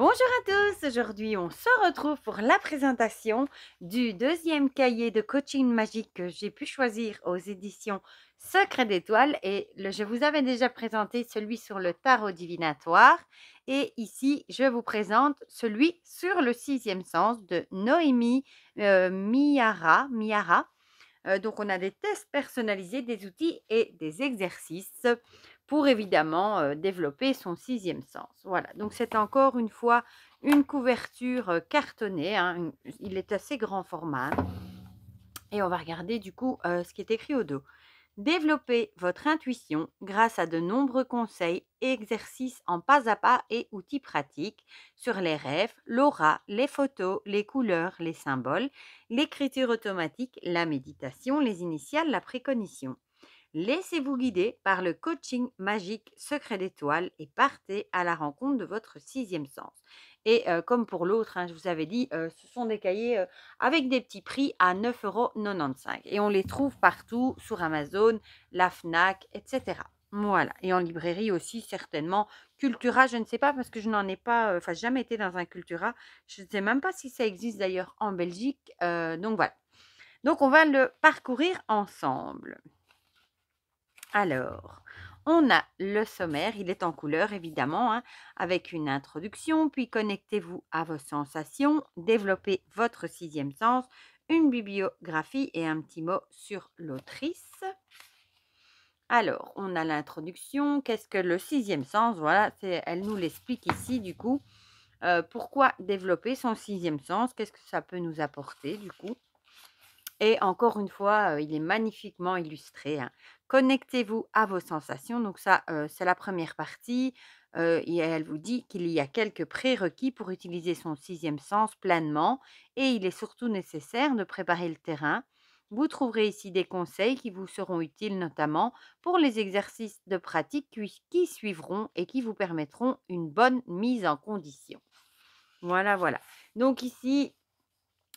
Bonjour à tous, aujourd'hui on se retrouve pour la présentation du deuxième cahier de coaching magique que j'ai pu choisir aux éditions Secret d'étoiles et je vous avais déjà présenté celui sur le tarot divinatoire et ici je vous présente celui sur le sixième sens de Noémie Miara. Donc, on a des tests personnalisés, des outils et des exercices pour évidemment développer son sixième sens. Voilà, donc c'est encore une fois une couverture cartonnée, hein, il est assez grand format. Et on va regarder du coup ce qui est écrit au dos. Développez votre intuition grâce à de nombreux conseils, exercices en pas à pas et outils pratiques sur les rêves, l'aura, les photos, les couleurs, les symboles, l'écriture automatique, la méditation, les initiales, la précognition. Laissez-vous guider par le coaching magique Secret d'étoiles et partez à la rencontre de votre sixième sens. Et comme pour l'autre, hein, je vous avais dit, ce sont des cahiers avec des petits prix à 9,95 € et on les trouve partout sur Amazon, la Fnac, etc. Voilà, et en librairie aussi certainement. Cultura, je ne sais pas parce que je n'en ai pas, enfin jamais été dans un Cultura. Je ne sais même pas si ça existe d'ailleurs en Belgique. Donc voilà. Donc on va le parcourir ensemble. Alors, on a le sommaire, il est en couleur évidemment, hein, avec une introduction, puis connectez-vous à vos sensations, développez votre sixième sens, une bibliographie et un petit mot sur l'autrice. Alors, on a l'introduction, qu'est-ce que le sixième sens? Voilà, elle nous l'explique ici du coup. Pourquoi développer son sixième sens? Qu'est-ce que ça peut nous apporter du coup? Et encore une fois, il est magnifiquement illustré, hein. Connectez-vous à vos sensations. Donc ça, c'est la première partie, et elle vous dit qu'il y a quelques prérequis pour utiliser son sixième sens pleinement et il est surtout nécessaire de préparer le terrain. Vous trouverez ici des conseils qui vous seront utiles, notamment pour les exercices de pratique qui suivront et qui vous permettront une bonne mise en condition. Voilà, voilà. Donc ici,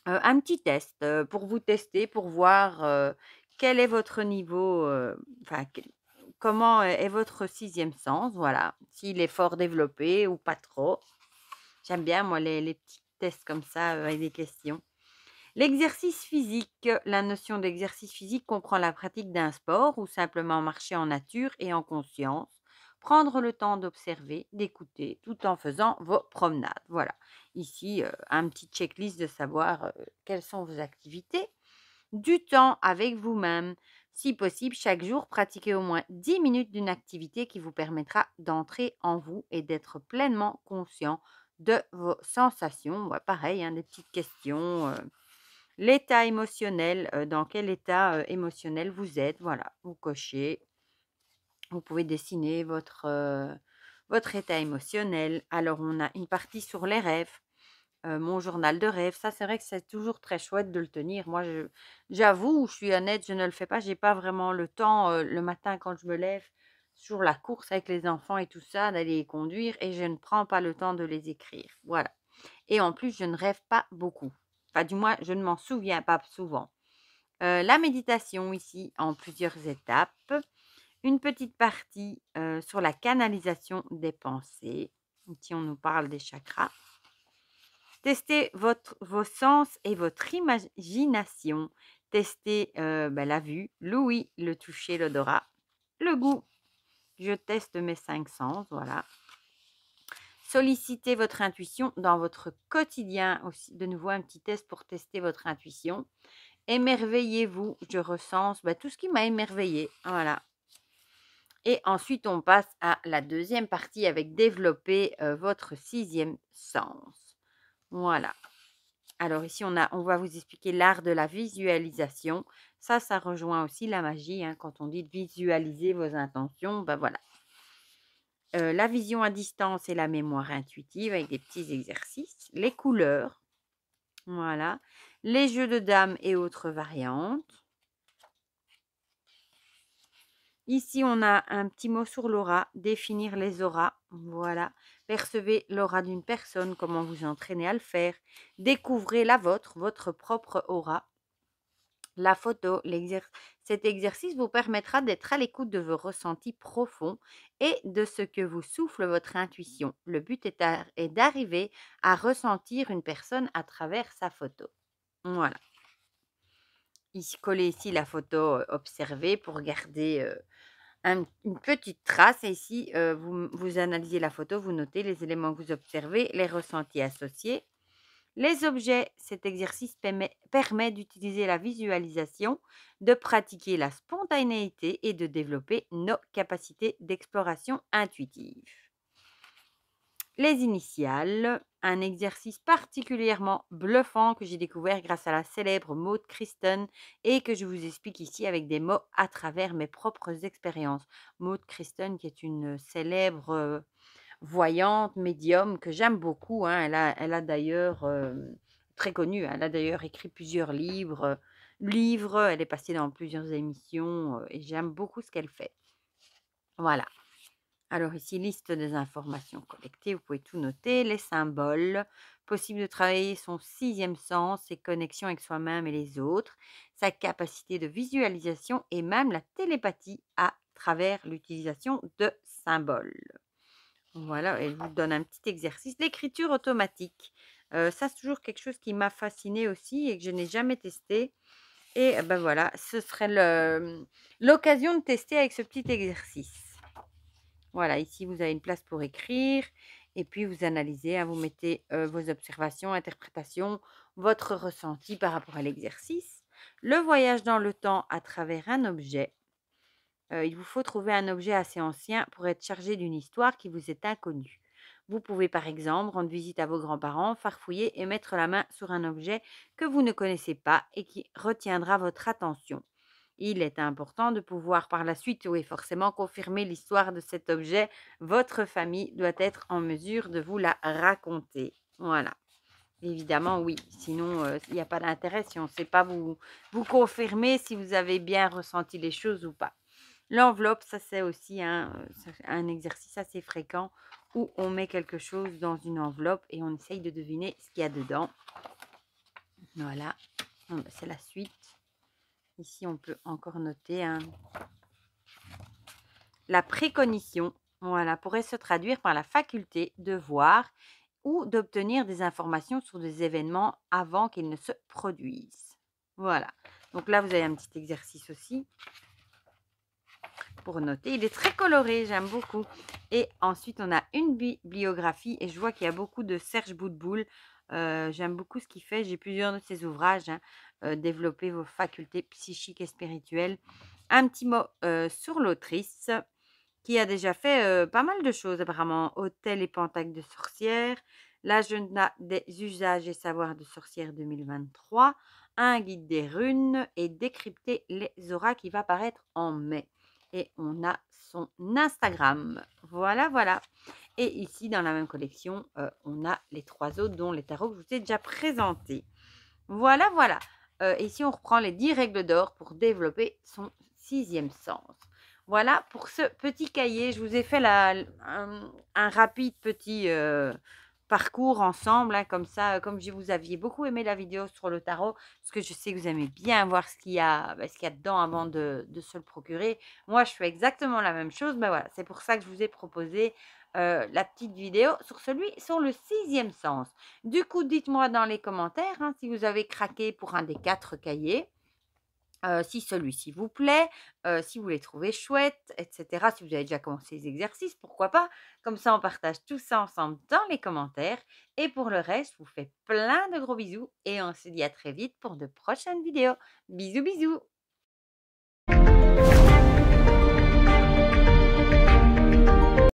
un petit test, pour vous tester, pour voir, quel est votre niveau, enfin comment est votre sixième sens, voilà. S'il est fort développé ou pas trop. J'aime bien moi les petits tests comme ça, avec des questions. L'exercice physique, la notion d'exercice physique comprend la pratique d'un sport ou simplement marcher en nature et en conscience. Prendre le temps d'observer, d'écouter, tout en faisant vos promenades. Voilà. Ici, un petit checklist de savoir quelles sont vos activités. Du temps avec vous-même. Si possible, chaque jour, pratiquez au moins 10 minutes d'une activité qui vous permettra d'entrer en vous et d'être pleinement conscient de vos sensations. Ouais, pareil, hein, des petites questions. L'état émotionnel, dans quel état, émotionnel vous êtes, voilà, vous cochez. Vous pouvez dessiner votre état émotionnel. Alors on a une partie sur les rêves, mon journal de rêve. Ça, c'est vrai que c'est toujours très chouette de le tenir. Moi, j'avoue, je suis honnête, je ne le fais pas. J'ai pas vraiment le temps, le matin quand je me lève, sur la course avec les enfants et tout ça, d'aller les conduire et je ne prends pas le temps de les écrire. Voilà. Et en plus, je ne rêve pas beaucoup. Enfin, du moins, je ne m'en souviens pas souvent. La méditation ici en plusieurs étapes. Une petite partie sur la canalisation des pensées. Ici, on nous parle des chakras. Testez vos sens et votre imagination. Testez la vue, l'ouïe, le toucher, l'odorat, le goût. Je teste mes 5 sens, voilà. Sollicitez votre intuition dans votre quotidien aussi. De nouveau, un petit test pour tester votre intuition. Émerveillez-vous. Je recense tout ce qui m'a émerveillé. Voilà. Et ensuite, on passe à la deuxième partie avec développer votre sixième sens. Voilà. Alors ici, on va vous expliquer l'art de la visualisation. Ça rejoint aussi la magie, hein, quand on dit de visualiser vos intentions, voilà. La vision à distance et la mémoire intuitive avec des petits exercices. Les couleurs, voilà. Les jeux de dames et autres variantes. Ici, on a un petit mot sur l'aura, définir les auras. Voilà. Percevez l'aura d'une personne, comment vous entraînez à le faire. Découvrez la vôtre, votre propre aura. La photo, cet exercice vous permettra d'être à l'écoute de vos ressentis profonds et de ce que vous souffle votre intuition. Le but est d'arriver à ressentir une personne à travers sa photo. Voilà. Ici, collez ici la photo observée pour garder une petite trace. Et ici, vous analysez la photo, vous notez les éléments que vous observez, les ressentis associés. Les objets, cet exercice permet d'utiliser la visualisation, de pratiquer la spontanéité et de développer nos capacités d'exploration intuitive. Les initiales, un exercice particulièrement bluffant que j'ai découvert grâce à la célèbre Maud Kristen et que je vous explique ici avec des mots à travers mes propres expériences. Maud Kristen qui est une célèbre voyante, médium, que j'aime beaucoup, hein. Elle a d'ailleurs, très connue, hein, elle a d'ailleurs écrit plusieurs livres, elle est passée dans plusieurs émissions, et j'aime beaucoup ce qu'elle fait. Voilà. Alors ici, liste des informations collectées, vous pouvez tout noter. Les symboles, possible de travailler son sixième sens, ses connexions avec soi-même et les autres, sa capacité de visualisation et même la télépathie à travers l'utilisation de symboles. Voilà, elle vous donne un petit exercice. L'écriture automatique, ça, c'est toujours quelque chose qui m'a fascinée aussi et que je n'ai jamais testé. Et ben voilà, ce serait l'occasion de tester avec ce petit exercice. Voilà, ici, vous avez une place pour écrire et puis vous analysez, hein, vous mettez vos observations, interprétations, votre ressenti par rapport à l'exercice. Le voyage dans le temps à travers un objet. Il vous faut trouver un objet assez ancien pour être chargé d'une histoire qui vous est inconnue. Vous pouvez par exemple rendre visite à vos grands-parents, farfouiller et mettre la main sur un objet que vous ne connaissez pas et qui retiendra votre attention. Il est important de pouvoir par la suite, oui, forcément confirmer l'histoire de cet objet. Votre famille doit être en mesure de vous la raconter. Voilà. Évidemment, oui. Sinon, il n'y a pas d'intérêt si on ne sait pas vous confirmer si vous avez bien ressenti les choses ou pas. L'enveloppe, ça c'est aussi un exercice assez fréquent où on met quelque chose dans une enveloppe et on essaye de deviner ce qu'il y a dedans. Voilà, bon, ben, c'est la suite. Ici, on peut encore noter la précognition. Voilà, pourrait se traduire par la faculté de voir ou d'obtenir des informations sur des événements avant qu'ils ne se produisent. Voilà, donc là, vous avez un petit exercice aussi pour noter. Il est très coloré, j'aime beaucoup. Et ensuite, on a une bibliographie et je vois qu'il y a beaucoup de Serge Boutboul. J'aime beaucoup ce qu'il fait. J'ai plusieurs de ses ouvrages, hein. Développer vos facultés psychiques et spirituelles. Un petit mot sur l'autrice qui a déjà fait pas mal de choses apparemment. Hôtel et Pentacle de sorcières, l'agenda des usages et savoirs de sorcières 2023, un guide des runes et décrypter les auras qui va paraître en mai. Et on a son Instagram. Voilà, voilà. Et ici, dans la même collection, on a les 3 autres, dont les tarots que je vous ai déjà présentés. Voilà, voilà. Ici, on reprend les 10 règles d'or pour développer son sixième sens. Voilà pour ce petit cahier. Je vous ai fait un rapide petit parcours ensemble, hein, comme ça, comme vous aviez beaucoup aimé la vidéo sur le tarot, parce que je sais que vous aimez bien voir ce qu'il y a, ce qu'il y a dedans avant de se le procurer. Moi, je fais exactement la même chose. Ben voilà, c'est pour ça que je vous ai proposé la petite vidéo sur le sixième sens. Du coup, dites-moi dans les commentaires, hein, si vous avez craqué pour un des 4 cahiers. Si celui-ci vous plaît, si vous les trouvez chouettes, etc. Si vous avez déjà commencé les exercices, pourquoi pas? Comme ça, on partage tout ça ensemble dans les commentaires. Et pour le reste, je vous fais plein de gros bisous et on se dit à très vite pour de prochaines vidéos. Bisous, bisous!